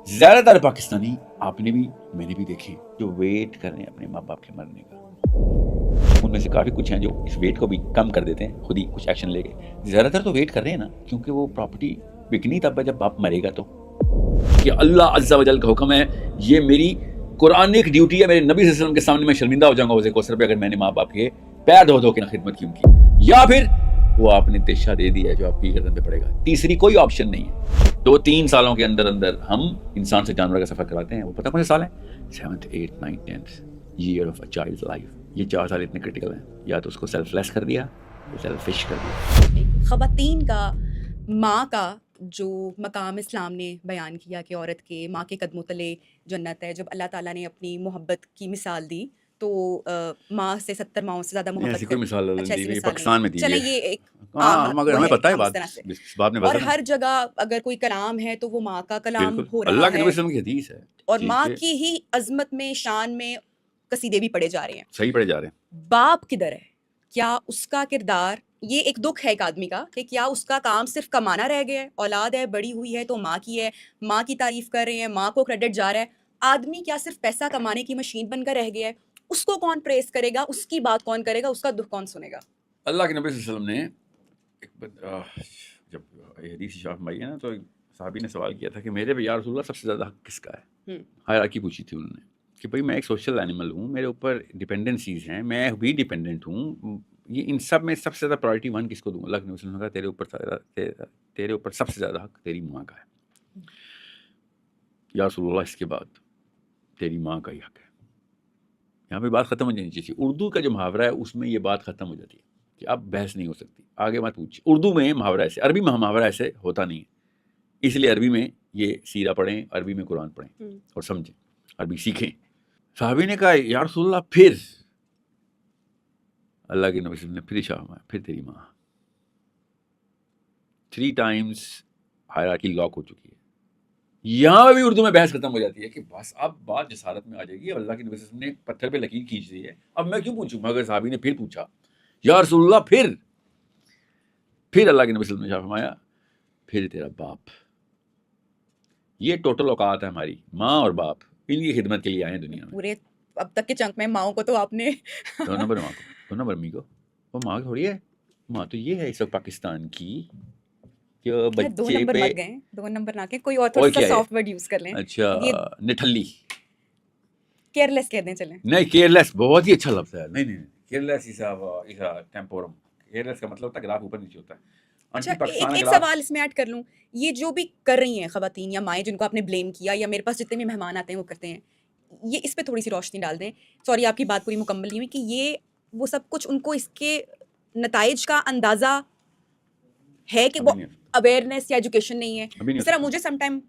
زیادہ تر پاکستانی آپ نے بھی میں نے بھی دیکھے جو ویٹ کر رہے ہیں اپنے ماں باپ کے مرنے کا. ان میں سے کافی کچھ ہیں جو اس ویٹ کو بھی کم کر دیتے ہیں خود ہی کچھ ایکشن لے کے. زیادہ تر تو ویٹ کر رہے ہیں نا کیونکہ وہ پراپرٹی بکنی تب ہے جب باپ مرے گا. تو کہ اللہ عز و جل کا حکم ہے, یہ میری قرآنک ڈیوٹی ہے, میرے نبی صلی اللہ علیہ وسلم کے سامنے میں شرمندہ ہو جاؤں گا حوض کوثر پہ اگر میں نے ماں باپ کے پیر دھو دھو کے نہ خدمت کی ان کی, یا پھر وہ آپ نے تیشہ دے دیا ہے جو آپ کی گردن پہ پڑے گا. تیسری کوئی آپشن نہیں ہے. 2-3 سالوں کے اندر ہم انسان سے جانور کا سفر کراتے ہیں. وہ پتہ کون سے سال ہیں؟ 7th 8th 9th 10th year of a child's life. یہ 4 سال اتنے کرٹیکل ہیں. یا تو اس کو سیلف لیس کر دیا یا سیلفش کر دیا. خواتین کا ماں کا جو مقام اسلام نے بیان کیا کہ عورت کے ماں کے قدموں تلے جنت ہے. جب اللہ تعالیٰ نے اپنی محبت کی مثال دی تو ماں سے 70 ماؤں سے زیادہ محبت ایسی کوئی مثال اچھا ایسی دی مثال پاکستان میں نہیں. دی چلیں ہے. یہ ایک ہاں مگر ہمیں پتہ ہے عام بات اس طرح سے. اس بات میں اور وزن ہے. ہر جگہ اگر کوئی کلام ہے تو وہ ماں کا کلام بالکل ہو اللہ رہا کے ہے, نبی صلی اللہ علیہ وسلم کی حدیث ہے. اور ٹھیک ماں ہے, کی ہی عظمت میں شان میں قصیدے بھی پڑھے جا رہے ہیں. صحیح پڑھے جا رہے ہیں. باپ کدھر ہے؟ کیا اس کا کردار, یہ ایک دکھ ہے ایک آدمی کا کہ کیا اس کا کام صرف کمانا رہ گیا ہے؟ اولاد ہے, بڑی ہوئی ہے تو ماں کی ہے, ماں کی تعریف کر رہے ہیں, ماں کو کریڈٹ جا رہا ہے. آدمی کیا صرف پیسہ کمانے کی مشین بن کر رہ گیا ہے؟ اس کو کون پریز کرے گا, اس کی بات کون کرے گا, اس کا دکھ کون سنے گا؟ اللہ کے نبی صلی اللہ علیہ وسلم نے جب یہ حدیث شاف میں آئی ہے نا تو صحابی نے سوال کیا تھا کہ میرے پہ یا رسول اللہ سب سے زیادہ حق کس کا ہے. ہائرارکی پوچھی تھی انہوں نے کہ بھائی میں ایک سوشل اینیمل ہوں, میرے اوپر ڈپینڈنسیز ہیں, میں بھی ڈپینڈنٹ ہوں, یہ ان سب میں سب سے زیادہ پرائرٹی 1 کس کو دوں؟ اللہ کے نبی صلی اللہ علیہ وسلم نے کہا تیرے اوپر سب سے زیادہ حق تیری ماں کا ہے. یا رسول اللہ اس کے بعد تیری ماں کا ہی حق ہے. یہاں پہ بات ختم ہو جانی چاہیے. اردو کا جو محاورہ ہے اس میں یہ بات ختم ہو جاتی ہے کہ اب بحث نہیں ہو سکتی, آگے مت پوچھ. اردو میں محاورہ ایسے, عربی میں محاورہ ایسے ہوتا نہیں ہے. اس لیے عربی میں یہ سیرہ پڑھیں, عربی میں قرآن پڑھیں اور سمجھیں, عربی سیکھیں. صحابی نے کہا یا رسول اللہ پھر اللہ کے نبی صلی اللہ علیہ وسلم نے پھر اشارہ فرمایا پھر تیری ماں. 3 times ہائرارکی لاک ہو چکی ہے. یہاں بھی اردو میں بحث ختم ہو جاتی ہے کہ بس اب بات جسارت میں آ جائے گی. اللہ کے نبی صلی اللہ علیہ وسلم نے پتھر پہ لکیر کھینچ دی ہے, اب میں کیوں پوچھوں؟ مگر صحابی نے پھر پوچھا یا رسول اللہ پھر اللہ کے نبی صلی اللہ علیہ وسلم نے فرمایا پھر تیرا باپ. یہ ٹوٹل اوقات ہے ہماری, ماں اور باپ, ان کی خدمت کے لیے آئے ہیں دنیا میں. پورے اب تک کے چنک میں ماؤں کو تو آپ نے 2 نمبر ماں کو, 2 نمبر امی کو. وہ ماں تھوڑی ہے, ماں تو یہ ہے اس وقت پاکستان کی جو 2 بچے نمبر پہ. مت گئے, 2 نمبر نہ کہ کوئی اور تھوڑا سا سافٹ ورڈ یوز کر لیں. اچھا نٹھلی, کیئر لیس کہہ دیں چلیں. نہیں کیئر لیس بہت ہی اچھا لفظ ہے. نہیں کیئر لیس از ٹیمپورم. کیئر لیس کا مطلب ہوتا ہے گراف اوپر نیچے ہوتا ہے. اچھا ایک سوال اس میں ایڈ کر لوں, یہ جو بھی کر رہی ہیں خواتین یا مائیں جن کو آپ نے بلیم کیا, یا میرے پاس جتنے بھی مہمان آتے ہیں وہ کرتے ہیں, یہ اس پہ تھوڑی سی روشنی ڈال دیں. سوری آپ کی بات پوری مکمل نہیں ہوئی کہ یہ وہ سب کچھ ان کو اس کے نتائج کا اندازہ ہے کہ وہ اویئرنیس یا ایجوکیشن نہیں ہے. اس طرح مجھے سم ٹائم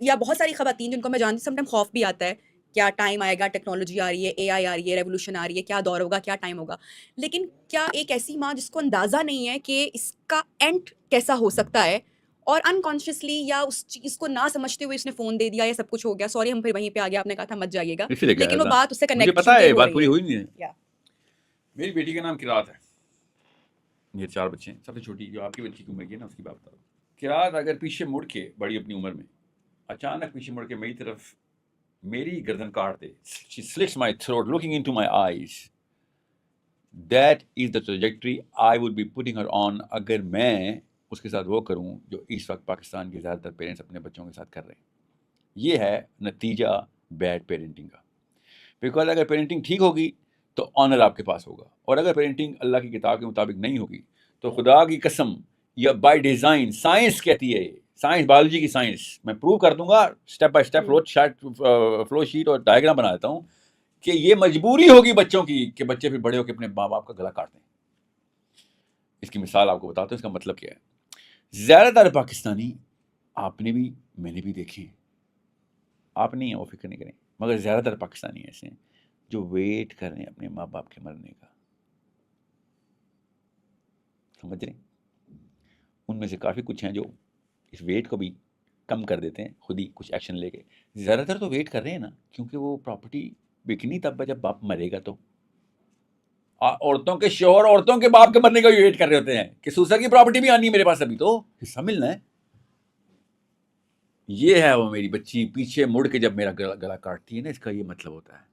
یا بہت ساری خواتین جن کو میں جانتی ہوں سم ٹائم خوف بھی آتا ہے, کیا ٹائم آئے گا, ٹیکنالوجی آ رہی ہے, اے آئی آ رہی ہے, ریولوشن آ رہی ہے, کیا دور ہوگا, کیا ٹائم ہوگا. لیکن کیا ایک ایسی ماں جس کو اندازہ نہیں ہے کہ اس کا اینڈ کیسا ہو سکتا ہے, اور انکانشیسلی یا اس چیز کو نہ سمجھتے ہوئے اس نے فون دے دیا یا سب کچھ ہو گیا, سوری ہم پھر وہیں پہ آ گیا, آپ نے کہا تھا مت جائیے گا, لیکن وہ بات اس سے کنیکٹ مجھے پتا ہے بات پوری ہوئی نہیں ہے. میری بیٹی کا نام قرات ہے, میرے 4 بچے ہیں. سب سے چھوٹی جو آپ کی بچی کی عمر کی ہے نا اس کی بات بتا رہا ہوں. قرات اگر پیچھے مڑ کے بڑی اپنی عمر میں اچانک پیچھے مڑ کے میری طرف میری گردن کاٹ دے, she slits my throat looking into my eyes, that is the trajectory I would be putting her on. اگر میں اس کے ساتھ وہ کروں جو اس وقت پاکستان کے زیادہ تر پیرنٹس اپنے بچوں کے ساتھ کر رہے ہیں, یہ ہے نتیجہ بیڈ پیرنٹنگ کا. بیکاز اگر پیرنٹنگ ٹھیک ہوگی تو آنر آپ کے پاس ہوگا, اور اگر پیرنٹنگ اللہ کی کتاب کے مطابق نہیں ہوگی تو خدا کی قسم یا بائی ڈیزائن, سائنس کہتی ہے, سائنس بایولوجی کی سائنس, میں پروو کر دوں گا step by step flow sheet اور ڈائیگرام بنا دیتا ہوں کہ یہ مجبوری ہوگی بچوں کی کہ بچے پھر بڑے ہو کے اپنے ماں باپ کا گلا کاٹ دیں. اس کی مثال آپ کو بتاتا ہوں, اس کا مطلب کیا ہے. زیادہ تر پاکستانی آپ نے بھی میں نے بھی دیکھے, آپ نہیں ہیں وہ فکر نہیں کریں, مگر زیادہ تر پاکستانی ایسے ہیں جو ویٹ کر رہے ہیں اپنے ماں باپ کے مرنے کا. سمجھ رہے ہیں؟ ان میں سے کافی کچھ ہیں جو اس ویٹ کو بھی کم کر دیتے ہیں خود ہی کچھ ایکشن لے کے. زیادہ تر تو ویٹ کر رہے ہیں نا کیونکہ وہ پراپرٹی بکنی تب ہے جب باپ مرے گا. تو عورتوں کے شوہر عورتوں کے باپ کے مرنے کا بھی ویٹ کر رہے ہوتے ہیں کہ سوسر کی پراپرٹی بھی آنی ہے میرے پاس, ابھی تو حصہ ملنا ہے. یہ ہے وہ میری بچی پیچھے مڑ کے جب میرا گلا کاٹتی ہے نا، اس کا یہ مطلب ہوتا ہے.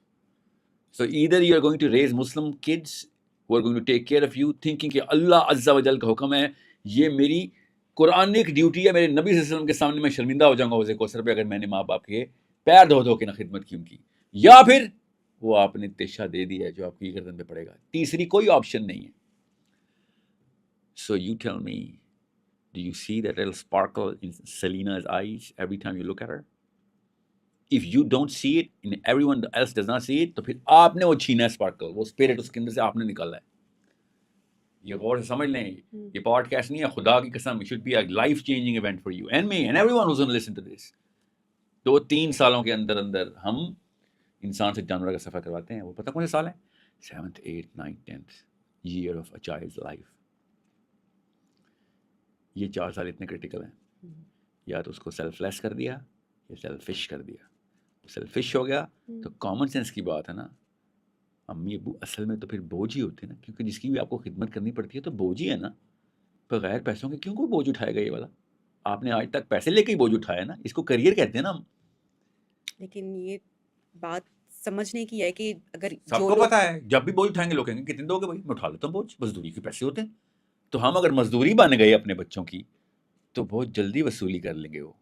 So either you are going to raise Muslim kids who are going to take care of you thinking کہ اللہ عز و جل کا حکم ہے، یہ میری قرآنک ڈیوٹی ہے، میرے نبی صلی اللہ علیہ وسلم کے سامنے میں شرمندہ ہو جاؤں گا حوض کوثر پہ اگر میں نے ماں باپ کے پیر دھو دھو کے نہ خدمت کی ان کی، یا پھر وہ آپ نے تیشہ دے دیا ہے جو آپ کی گردن پہ پڑے گا. تیسری کوئی آپشن نہیں ہے. So you tell me, do you see that little sparkle in Selina's eyes every time you look at her? If you don't see it and everyone else does not see it, تو پھر آپ نے وہ چھینا ہے sparkle, وہ spirit اس کے اندر سے آپ نے نکالا ہے. یہ غور سے سمجھ لیں، یہ پوڈ کاسٹ نہیں ہے، خدا کی قسم it should be a life changing event for you and me and everyone who's going to listen to this. 2-3 سالوں کے اندر ہم انسان سے جانور کا سفر کرواتے ہیں. وہ پتہ کون سے سال ہیں؟ 7th 8th 9th 10th year of a child's life. یہ 4 سال اتنے کرٹیکل ہیں. یا تو اس کو سیلف لیس کر دیا یا سیلفش کر دیا. سیلفش ہو گیا تو کامن سینس کی بات ہے نا، امی ابو اصل میں تو پھر بوجھ ہی ہوتے ہیں نا، کیونکہ جس کی بھی آپ کو خدمت کرنی پڑتی ہے تو بوجھ ہی ہے نا. بغیر پیسوں کے کیوں کوئی بوجھ اٹھائے گا؟ یہ والا آپ نے آج تک پیسے لے کے ہی بوجھ اٹھایا نا، اس کو کریئر کہتے ہیں نا ہم. لیکن یہ بات سمجھنے کی ہے کہ اگر سب کو پتا ہے جب بھی بوجھ اٹھائیں گے لوگ کہیں گے کتنے دو گے بھائی، میں اٹھا لیتا ہوں بوجھ، مزدوری کے پیسے ہوتے ہیں. تو ہم اگر مزدوری بن گئے اپنے بچوں کی تو بہت جلدی وصولی کر لیں گے وہ.